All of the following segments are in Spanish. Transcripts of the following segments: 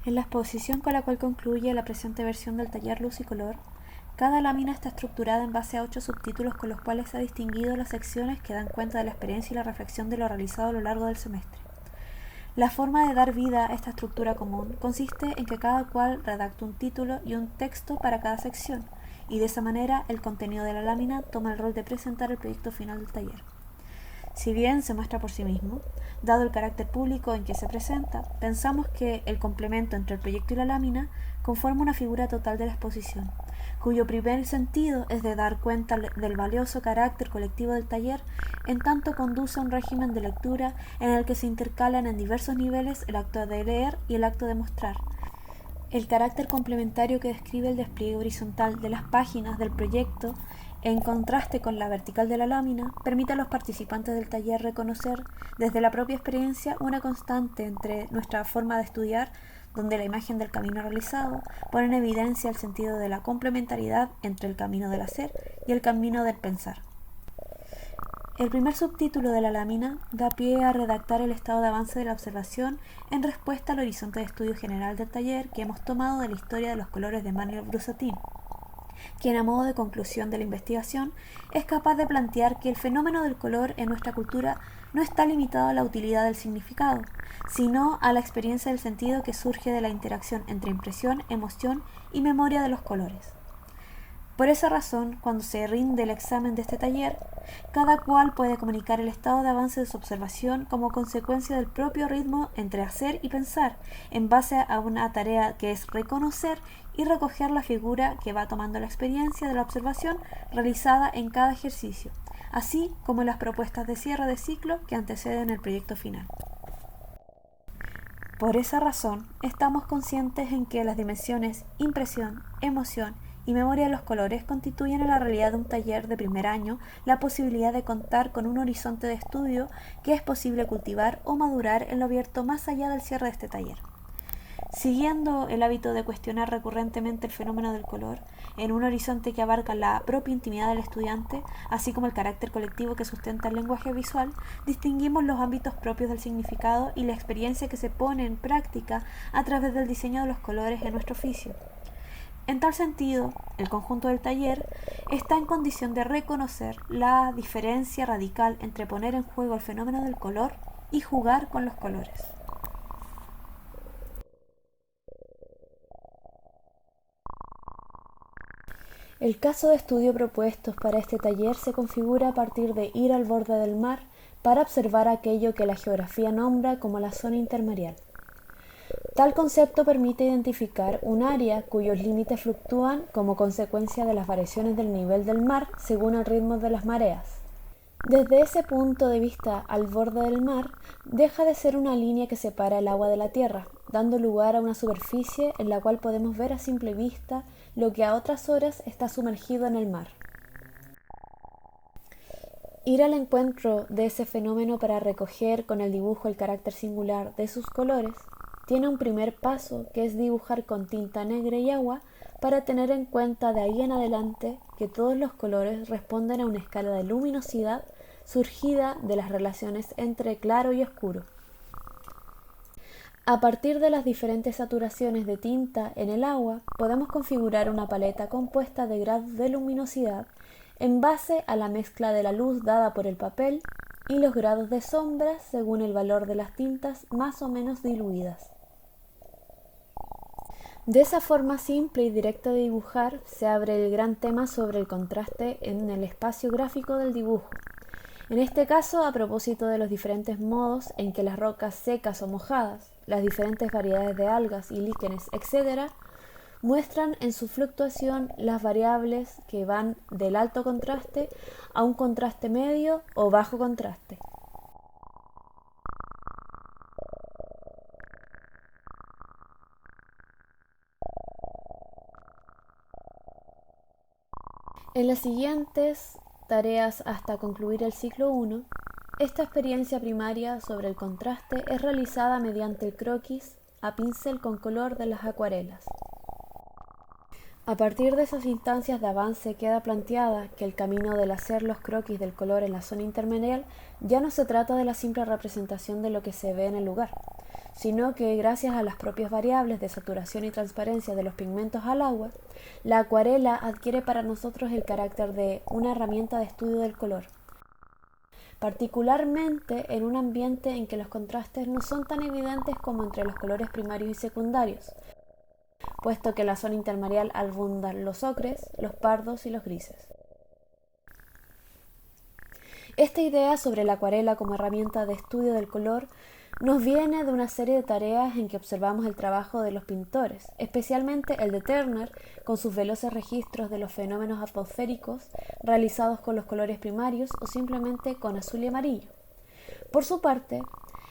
En la exposición con la cual concluye la presente versión del taller Luz y Color, cada lámina está estructurada en base a 8 subtítulos con los cuales se ha distinguido las secciones que dan cuenta de la experiencia y la reflexión de lo realizado a lo largo del semestre. La forma de dar vida a esta estructura común consiste en que cada cual redacte un título y un texto para cada sección, y de esa manera el contenido de la lámina toma el rol de presentar el proyecto final del taller. Si bien se muestra por sí mismo, dado el carácter público en que se presenta, pensamos que el complemento entre el proyecto y la lámina conforma una figura total de la exposición, cuyo primer sentido es de dar cuenta del valioso carácter colectivo del taller, en tanto conduce a un régimen de lectura en el que se intercalan en diversos niveles el acto de leer y el acto de mostrar. El carácter complementario que describe el despliegue horizontal de las páginas del proyecto, en contraste con la vertical de la lámina, permite a los participantes del taller reconocer desde la propia experiencia una constante entre nuestra forma de estudiar, donde la imagen del camino realizado pone en evidencia el sentido de la complementariedad entre el camino del hacer y el camino del pensar. El primer subtítulo de la lámina da pie a redactar el estado de avance de la observación en respuesta al horizonte de estudio general del taller que hemos tomado de la historia de los colores de Manuel Brusatín, quien a modo de conclusión de la investigación es capaz de plantear que el fenómeno del color en nuestra cultura no está limitado a la utilidad del significado, sino a la experiencia del sentido que surge de la interacción entre impresión, emoción y memoria de los colores. Por esa razón, cuando se rinde el examen de este taller, cada cual puede comunicar el estado de avance de su observación como consecuencia del propio ritmo entre hacer y pensar, en base a una tarea que es reconocer y recoger la figura que va tomando la experiencia de la observación realizada en cada ejercicio, así como las propuestas de cierre de ciclo que anteceden el proyecto final. Por esa razón, estamos conscientes en que las dimensiones impresión, emoción y memoria de los colores constituyen en la realidad de un taller de primer año la posibilidad de contar con un horizonte de estudio que es posible cultivar o madurar en lo abierto más allá del cierre de este taller. Siguiendo el hábito de cuestionar recurrentemente el fenómeno del color, en un horizonte que abarca la propia intimidad del estudiante, así como el carácter colectivo que sustenta el lenguaje visual, distinguimos los ámbitos propios del significado y la experiencia que se pone en práctica a través del diseño de los colores en nuestro oficio. En tal sentido, el conjunto del taller está en condición de reconocer la diferencia radical entre poner en juego el fenómeno del color y jugar con los colores. El caso de estudio propuesto para este taller se configura a partir de ir al borde del mar para observar aquello que la geografía nombra como la zona intermareal. Tal concepto permite identificar un área cuyos límites fluctúan como consecuencia de las variaciones del nivel del mar según el ritmo de las mareas. Desde ese punto de vista, al borde del mar deja de ser una línea que separa el agua de la tierra, dando lugar a una superficie en la cual podemos ver a simple vista lo que a otras horas está sumergido en el mar. Ir al encuentro de ese fenómeno para recoger con el dibujo el carácter singular de sus colores tiene un primer paso, que es dibujar con tinta negra y agua para tener en cuenta de ahí en adelante que todos los colores responden a una escala de luminosidad surgida de las relaciones entre claro y oscuro. A partir de las diferentes saturaciones de tinta en el agua, podemos configurar una paleta compuesta de grados de luminosidad en base a la mezcla de la luz dada por el papel y los grados de sombra según el valor de las tintas más o menos diluidas. De esa forma simple y directa de dibujar se abre el gran tema sobre el contraste en el espacio gráfico del dibujo. En este caso, a propósito de los diferentes modos en que las rocas secas o mojadas, las diferentes variedades de algas y líquenes, etc., muestran en su fluctuación las variables que van del alto contraste a un contraste medio o bajo contraste. En las siguientes tareas hasta concluir el ciclo 1, esta experiencia primaria sobre el contraste es realizada mediante el croquis a pincel con color de las acuarelas. A partir de esas instancias de avance queda planteada que el camino del hacer los croquis del color en la zona intermedial ya no se trata de la simple representación de lo que se ve en el lugar, sino que gracias a las propias variables de saturación y transparencia de los pigmentos al agua, la acuarela adquiere para nosotros el carácter de una herramienta de estudio del color, particularmente en un ambiente en que los contrastes no son tan evidentes como entre los colores primarios y secundarios, puesto que en la zona intermareal abundan los ocres, los pardos y los grises. Esta idea sobre la acuarela como herramienta de estudio del color nos viene de una serie de tareas en que observamos el trabajo de los pintores, especialmente el de Turner, con sus veloces registros de los fenómenos atmosféricos realizados con los colores primarios o simplemente con azul y amarillo. Por su parte,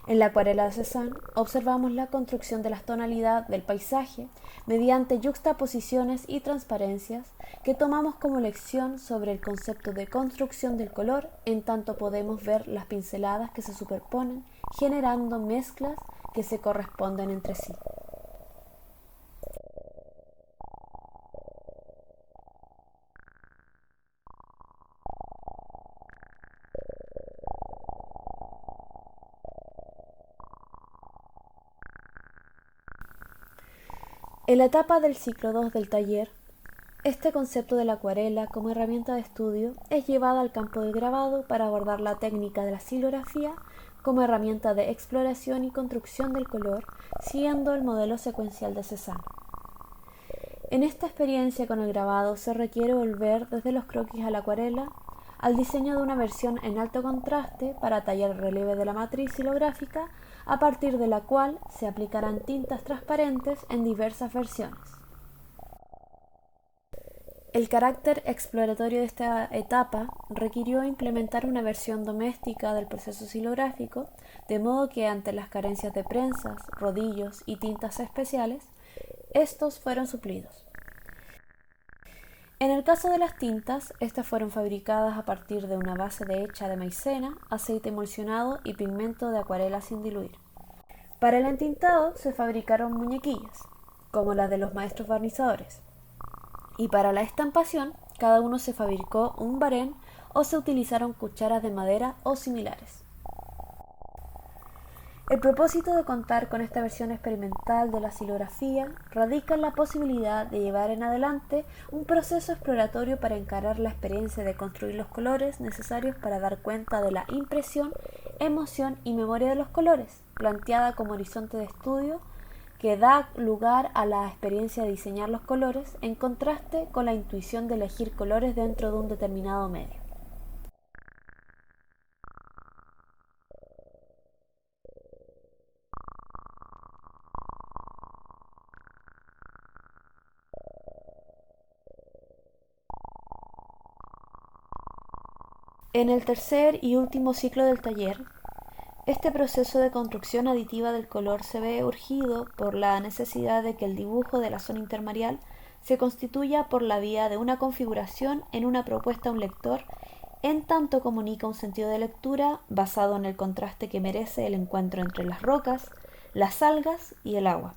en la acuarela de Cézanne observamos la construcción de la tonalidad del paisaje mediante yuxtaposiciones y transparencias que tomamos como lección sobre el concepto de construcción del color, en tanto podemos ver las pinceladas que se superponen generando mezclas que se corresponden entre sí. En la etapa del ciclo 2 del taller, este concepto de la acuarela como herramienta de estudio es llevado al campo del grabado para abordar la técnica de la silografía como herramienta de exploración y construcción del color, siguiendo el modelo secuencial de Cézanne. En esta experiencia con el grabado se requiere volver desde los croquis a la acuarela, al diseño de una versión en alto contraste para tallar el relieve de la matriz silográfica, a partir de la cual se aplicarán tintas transparentes en diversas versiones. El carácter exploratorio de esta etapa requirió implementar una versión doméstica del proceso silográfico, de modo que ante las carencias de prensas, rodillos y tintas especiales, estos fueron suplidos. En el caso de las tintas, estas fueron fabricadas a partir de una base hecha de maicena, aceite emulsionado y pigmento de acuarela sin diluir. Para el entintado se fabricaron muñequillas, como las de los maestros barnizadores, y para la estampación cada uno se fabricó un barén o se utilizaron cucharas de madera o similares. El propósito de contar con esta versión experimental de la silografía radica en la posibilidad de llevar en adelante un proceso exploratorio para encarar la experiencia de construir los colores necesarios para dar cuenta de la impresión, emoción y memoria de los colores, planteada como horizonte de estudio que da lugar a la experiencia de diseñar los colores en contraste con la intuición de elegir colores dentro de un determinado medio. En el tercer y último ciclo del taller, este proceso de construcción aditiva del color se ve urgido por la necesidad de que el dibujo de la zona intermareal se constituya por la vía de una configuración en una propuesta a un lector, en tanto comunica un sentido de lectura basado en el contraste que merece el encuentro entre las rocas, las algas y el agua.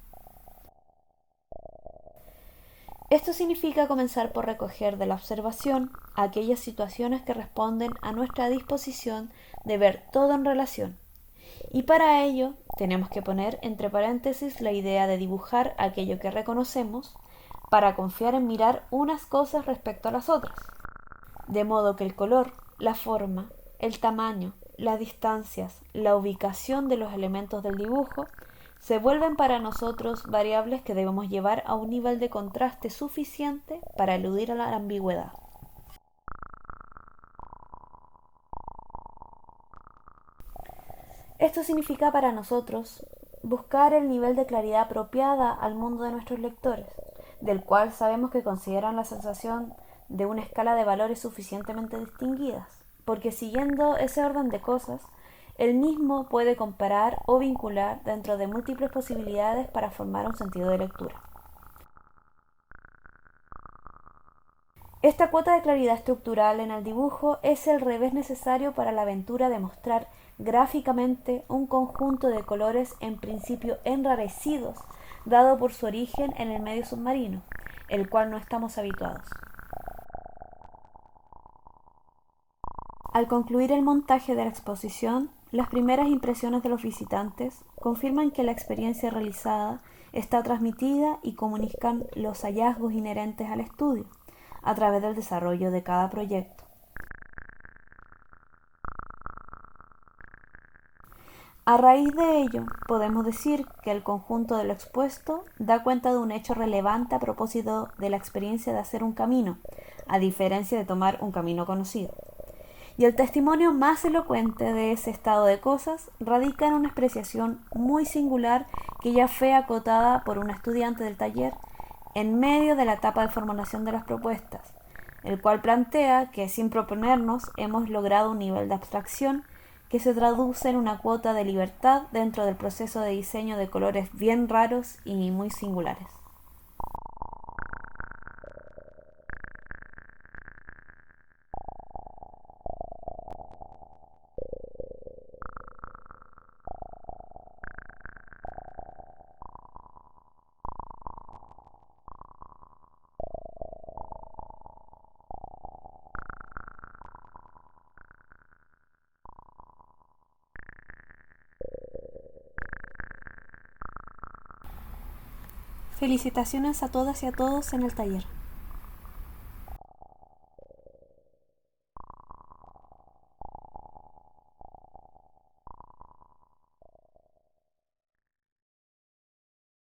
Esto significa comenzar por recoger de la observación aquellas situaciones que responden a nuestra disposición de ver todo en relación. Y para ello tenemos que poner entre paréntesis la idea de dibujar aquello que reconocemos para confiar en mirar unas cosas respecto a las otras. De modo que el color, la forma, el tamaño, las distancias, la ubicación de los elementos del dibujo se vuelven para nosotros variables que debemos llevar a un nivel de contraste suficiente para eludir a la ambigüedad. Esto significa para nosotros buscar el nivel de claridad apropiada al mundo de nuestros lectores, del cual sabemos que consideran la sensación de una escala de valores suficientemente distinguidas, porque siguiendo ese orden de cosas, el mismo puede comparar o vincular dentro de múltiples posibilidades para formar un sentido de lectura. Esta cuota de claridad estructural en el dibujo es el revés necesario para la aventura de mostrar gráficamente un conjunto de colores en principio enrarecidos, dado por su origen en el medio submarino, el cual no estamos habituados. Al concluir el montaje de la exposición, Las primeras impresiones de los visitantes confirman que la experiencia realizada está transmitida y comunican los hallazgos inherentes al estudio a través del desarrollo de cada proyecto. A raíz de ello, podemos decir que el conjunto de lo expuesto da cuenta de un hecho relevante a propósito de la experiencia de hacer un camino, a diferencia de tomar un camino conocido. Y el testimonio más elocuente de ese estado de cosas radica en una apreciación muy singular que ya fue acotada por un estudiante del taller en medio de la etapa de formulación de las propuestas, el cual plantea que sin proponernos hemos logrado un nivel de abstracción que se traduce en una cuota de libertad dentro del proceso de diseño de colores bien raros y muy singulares. Felicitaciones a todas y a todos en el taller.